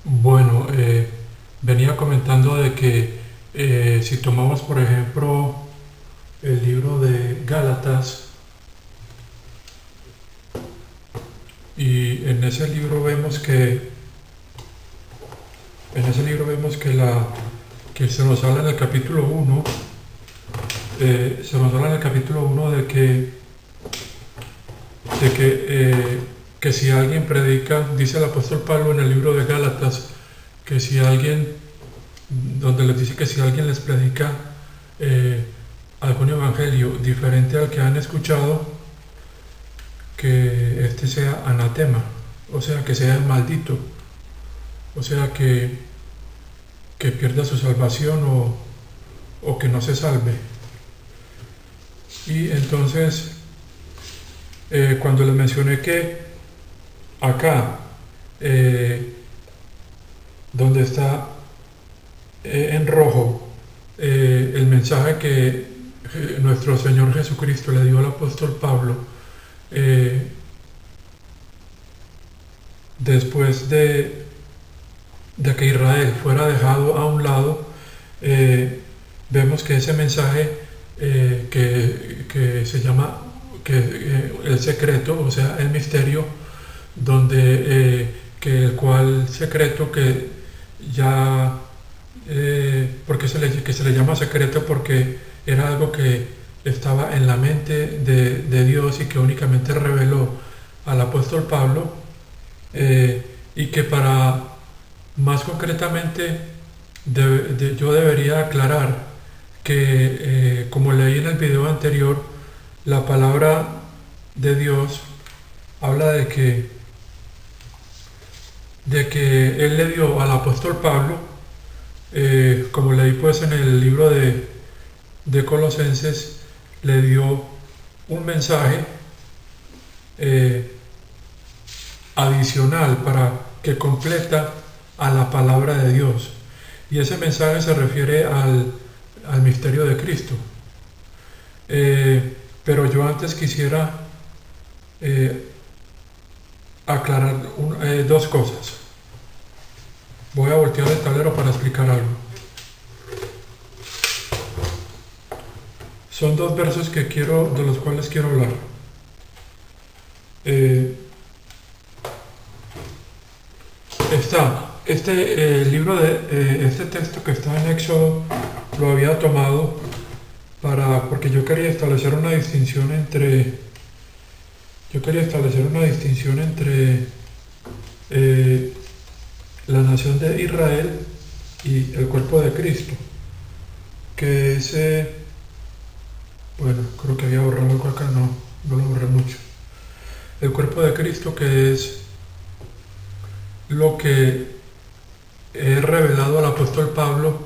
Bueno, venía comentando de que si tomamos, por ejemplo, el libro de Gálatas, y en ese libro vemos que se nos habla en el capítulo uno, se nos habla en el capítulo uno de que si alguien predica, dice el apóstol Pablo en el libro de Gálatas, que si alguien, donde les dice que si alguien les predica eh, algún evangelio diferente al que han escuchado, que este sea anatema, o sea, que sea maldito, o sea, que pierda su salvación o que no se salve. Y entonces, cuando les mencioné que acá, eh, donde está en rojo, el mensaje que nuestro Señor Jesucristo le dio al apóstol Pablo, eh, después de que Israel fuera dejado a un lado, eh, vemos que ese mensaje que se llama el secreto, o sea, el misterio, donde que el cual secreto que ya, porque que se le llama secreto porque era algo que estaba en la mente de Dios y que únicamente reveló al apóstol Pablo, y que para más concretamente yo debería aclarar que, como leí en el video anterior, la palabra de Dios habla de que Él le dio al apóstol Pablo, como leí pues en el libro de Colosenses, le dio un mensaje eh, adicional para que completa a la palabra de Dios. Y ese mensaje se refiere al misterio de Cristo. Pero yo antes quisiera eh, aclarar dos cosas. Voy a voltear el tablero para explicar algo. Son dos versos de los cuales quiero hablar. Eh, este libro este texto que está en Éxodo lo había tomado porque yo quería establecer una distinción entre eh, la nación de Israel y el cuerpo de Cristo, que ese, bueno, creo que había borrado algo acá, no lo borré mucho. El cuerpo de Cristo, que es lo que he revelado al apóstol Pablo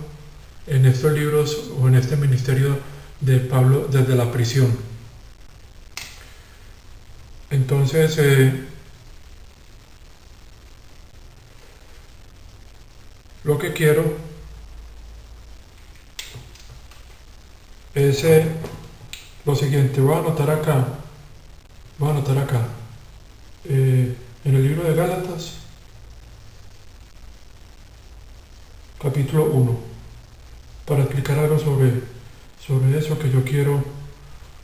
en estos libros o en este ministerio de Pablo desde la prisión. Entonces, lo que quiero es lo siguiente. Voy a anotar acá, en el libro de Gálatas, capítulo uno, para explicar algo sobre eso que yo quiero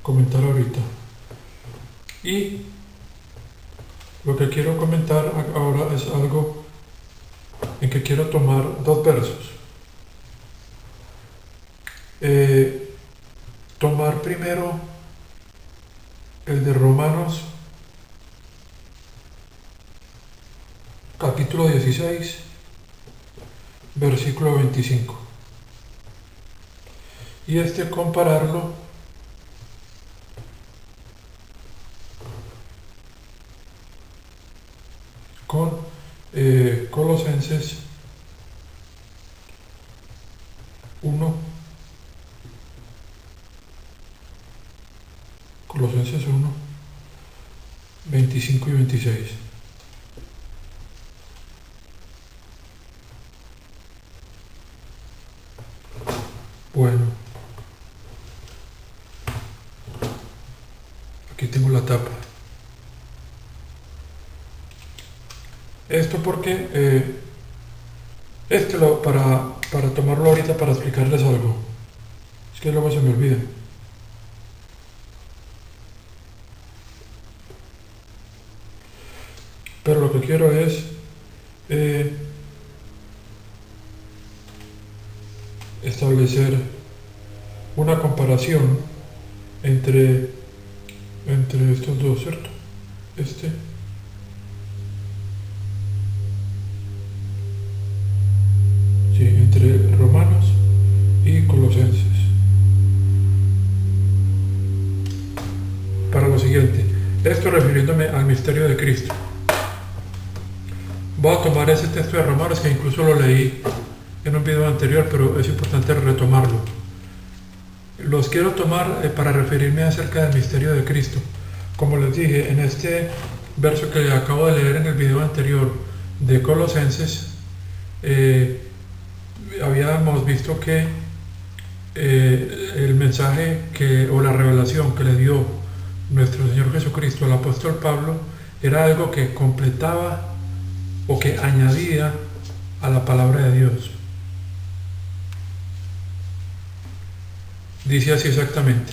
comentar ahorita. Y lo que quiero comentar ahora es algo en que quiero tomar dos versos. Tomar primero el de Romanos, capítulo 16, versículo 25. Y compararlo con Colosenses 1, Colosenses 1, 25 y 26. Bueno, aquí tengo la tapa. Esto porque para tomarlo ahorita para explicarles algo. Es que luego se me olvida. Pero lo que quiero es establecer una comparación entre estos dos, ¿cierto? Sí, entre Romanos y Colosenses. Para lo siguiente, esto refiriéndome al misterio de Cristo. Voy a tomar ese texto de Romanos que incluso lo leí en un video anterior, pero es importante retomarlo. Los quiero tomar para referirme acerca del misterio de Cristo. Como les dije, en este verso que acabo de leer en el video anterior de Colosenses, habíamos visto que el mensaje o la revelación que le dio nuestro Señor Jesucristo al apóstol Pablo era algo que completaba o que añadía a la palabra de Dios. Dice así exactamente,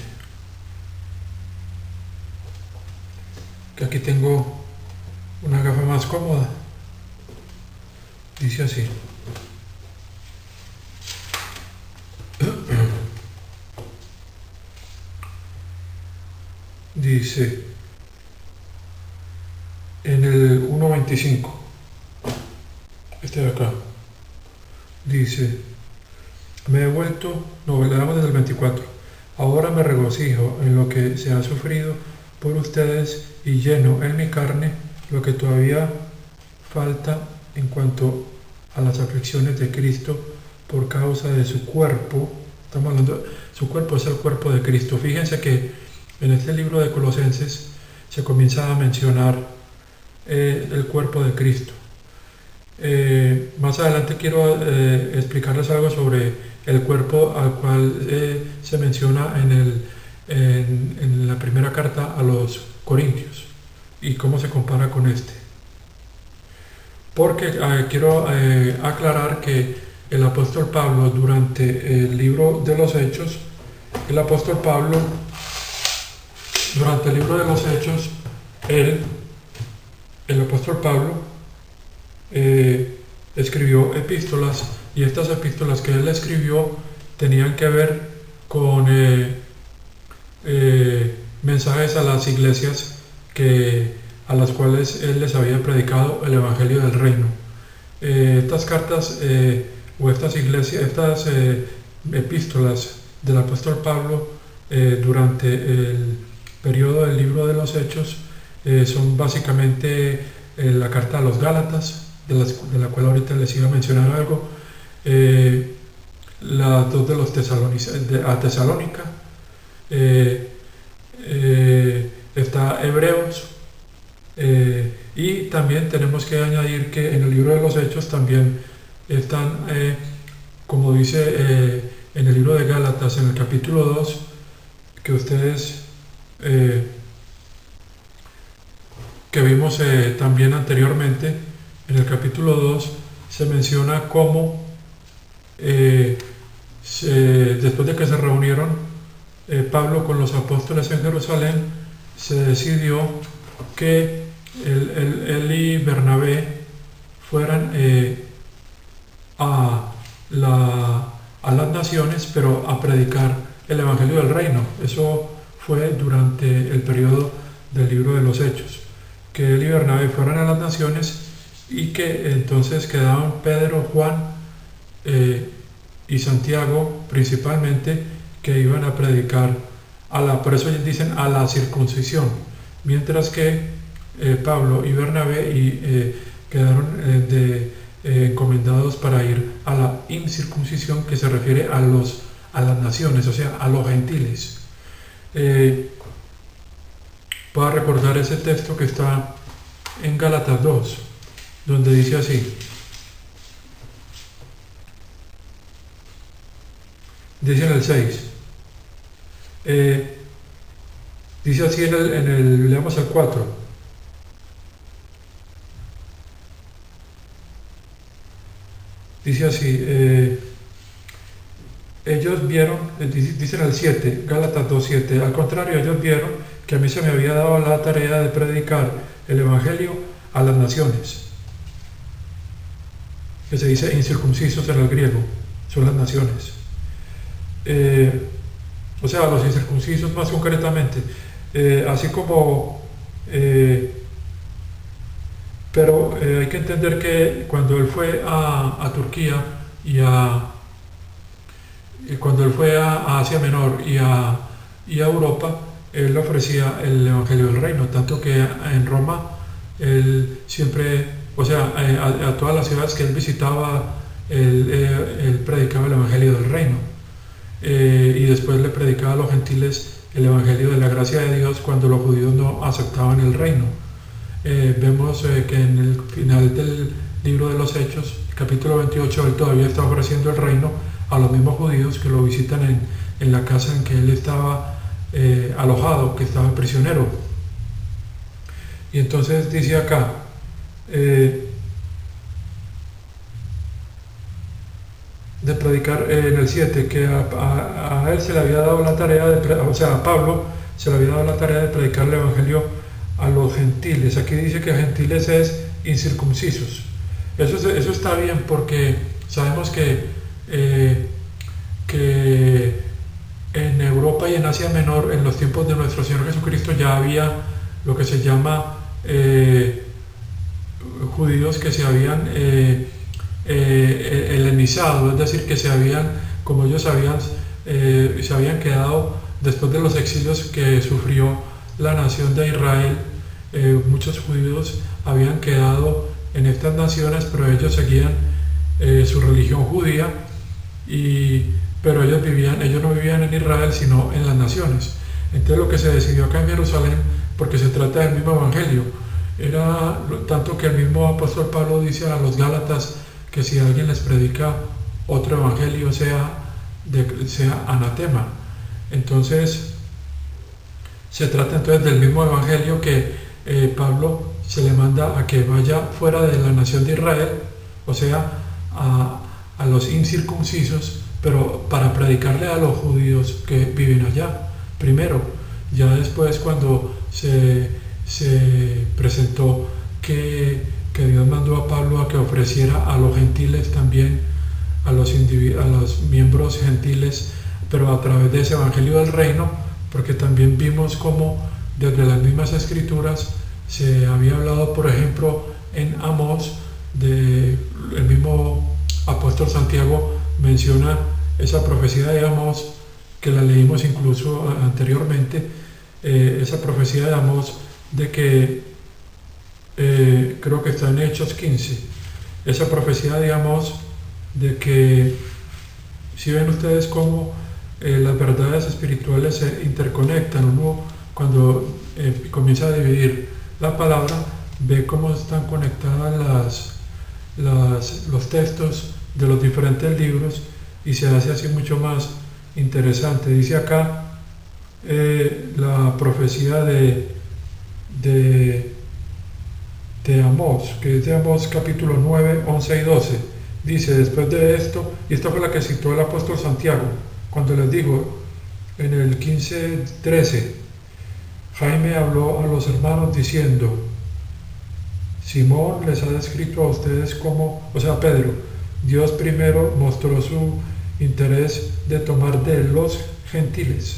que aquí tengo una gafa más cómoda. Dice así. Dice en el 1.25, este de acá, dice, me he vuelto, no, le damos desde el 24, ahora me regocijo en lo que se ha sufrido por ustedes y lleno en mi carne lo que todavía falta en cuanto a las aflicciones de Cristo por causa de su cuerpo. Estamos hablando, su cuerpo es el cuerpo de Cristo. Fíjense que en este libro de Colosenses se comienza a mencionar el cuerpo de Cristo. Más adelante quiero explicarles algo sobre el cuerpo al cual se menciona en la primera carta a los Corintios y cómo se compara con este. Porque quiero aclarar que el apóstol Pablo, durante el libro de los Hechos, el apóstol Pablo escribió epístolas, y estas epístolas que él escribió tenían que ver con mensajes a las iglesias a las cuales él les había predicado el evangelio del reino. Estas cartas o estas epístolas del apóstol Pablo durante el periodo del libro de los Hechos son básicamente la carta a los Gálatas, de la cual ahorita les iba a mencionar algo, las dos de los Tesalónica, está Hebreos, y también tenemos que añadir que en el libro de los Hechos también están, como dice en el libro de Gálatas, en el capítulo 2, que ustedes que vimos también anteriormente, en el capítulo 2 se menciona cómo después de que se reunieron Pablo con los apóstoles en Jerusalén, se decidió que él y Bernabé fueran a las naciones, pero a predicar el evangelio del reino. Eso fue durante el periodo del libro de los Hechos, que él y Bernabé fueran a las naciones, y que entonces quedaban Pedro, Juan y Santiago principalmente, que iban a predicar por eso ellos dicen a la circuncisión, mientras que Pablo y Bernabé quedaron encomendados para ir a la incircuncisión, que se refiere a las naciones, o sea, a los gentiles. Voy a recordar ese texto que está en Gálatas 2, donde dice así. Dice en el 6. Dice así leamos el 4. Dice así, ellos vieron, dice en el 7, Gálatas 2:7, al contrario, ellos vieron que a mí se me había dado la tarea de predicar el Evangelio a las naciones, que se dice incircuncisos en el griego, son las naciones. O sea, los incircuncisos más concretamente, así como... pero hay que entender que cuando él fue a Turquía y cuando él fue a Asia Menor y a Europa, él ofrecía el Evangelio del Reino, tanto que en Roma él siempre, o sea, a todas las ciudades que él visitaba, él predicaba el Evangelio del Reino. Y después le predicaba a los gentiles el Evangelio de la gracia de Dios cuando los judíos no aceptaban el reino. Vemos que en el final del libro de los Hechos, capítulo 28, él todavía está ofreciendo el reino a los mismos judíos que lo visitan en la casa en que él estaba alojado, que estaba prisionero. Y entonces dice acá, de predicar en el 7, que a él se le había dado la tarea, o sea, a Pablo se le había dado la tarea de predicar el Evangelio a los gentiles. Aquí dice que gentiles es incircuncisos. Eso está bien porque sabemos que en Europa y en Asia Menor, en los tiempos de nuestro Señor Jesucristo, ya había lo que se llama judíos que se habían helenizado, es decir, que se habían, como ellos se habían quedado después de los exilios que sufrió la nación de Israel. Muchos judíos habían quedado en estas naciones, pero ellos seguían su religión judía, pero ellos no vivían en Israel, sino en las naciones. Entonces lo que se decidió acá en Jerusalén, porque se trata del mismo evangelio, era tanto que el mismo apóstol Pablo dice a los Gálatas que si alguien les predica otro evangelio sea anatema. Entonces se trata entonces del mismo evangelio que Pablo se le manda a que vaya fuera de la nación de Israel, o sea, a los incircuncisos, pero para predicarle a los judíos que viven allá primero. Ya después, cuando se presentó que Dios mandó a Pablo a que ofreciera a los gentiles también, a los miembros gentiles, pero a través de ese evangelio del reino, porque también vimos cómo desde las mismas escrituras se había hablado, por ejemplo, en Amós, el mismo apóstol Santiago menciona esa profecía de Amós, que la leímos incluso anteriormente, esa profecía de Amós de que creo que está en Hechos 15, esa profecía de Amós de que, si ven ustedes cómo las verdades espirituales se interconectan, uno cuando comienza a dividir la palabra ve cómo están conectadas los textos de los diferentes libros y se hace así mucho más interesante. Dice acá la profecía de Amós, que es de Amós capítulo 9, 11 y 12. Dice, después de esto, y esta fue la que citó el apóstol Santiago, cuando les digo en el 15, 13, Jaime habló a los hermanos diciendo, Simón les ha descrito a ustedes como, o sea, Pedro, Dios primero mostró su interés de tomar de los gentiles,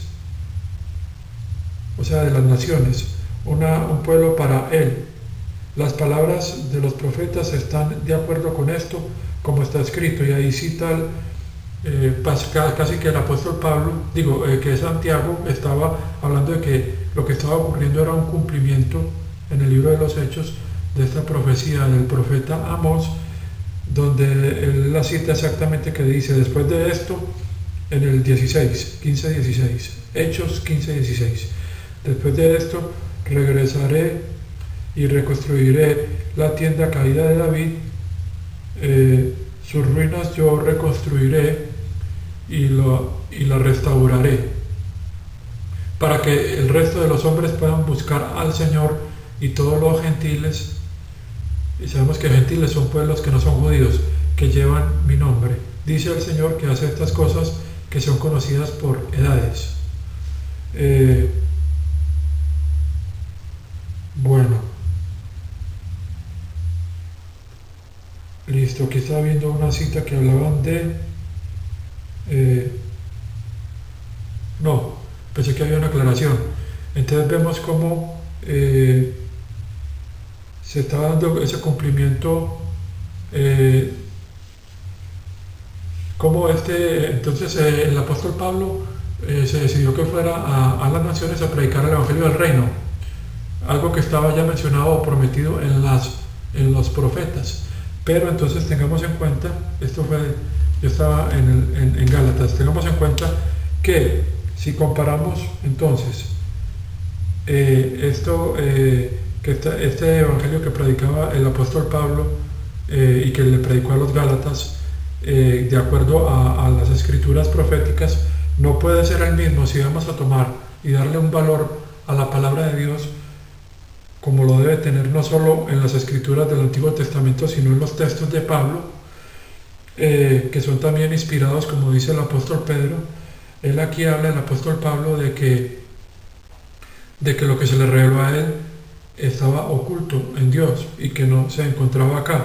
o sea, de las naciones, un pueblo para él. Las palabras de los profetas están de acuerdo con esto, como está escrito, y ahí cita casi que el apóstol Pablo, que Santiago estaba hablando de que lo que estaba ocurriendo era un cumplimiento en el libro de los Hechos de esta profecía del profeta Amós, donde él la cita exactamente, que dice, después de esto, en el 16, 15-16, Hechos 15-16, después de esto regresaré y reconstruiré la tienda caída de David, sus ruinas yo reconstruiré y la restauraré, para que el resto de los hombres puedan buscar al Señor y todos los gentiles, y sabemos que gentiles son pueblos que no son judíos, que llevan mi dice el Señor que hace estas cosas que son conocidas por edades. Bueno, listo, aquí estaba viendo una cita que hablaban de... no, pensé que había una aclaración. Entonces vemos cómo se está dando ese cumplimiento, como entonces el apóstol Pablo se decidió que fuera a las naciones a predicar el Evangelio del Reino, algo que estaba ya mencionado o prometido en los profetas. Pero entonces tengamos en cuenta, yo estaba en Gálatas, tengamos en cuenta que si comparamos entonces este evangelio que predicaba el apóstol Pablo y que le predicó a los Gálatas, de acuerdo a las escrituras proféticas, no puede ser el mismo si vamos a tomar y darle un valor a la palabra de Dios como lo debe tener no solo en las escrituras del Antiguo Testamento, sino en los textos de Pablo, que son también inspirados, como dice el apóstol Pedro. Él aquí habla, el apóstol Pablo, de que lo que se le reveló a él estaba oculto en Dios y que no se encontraba acá.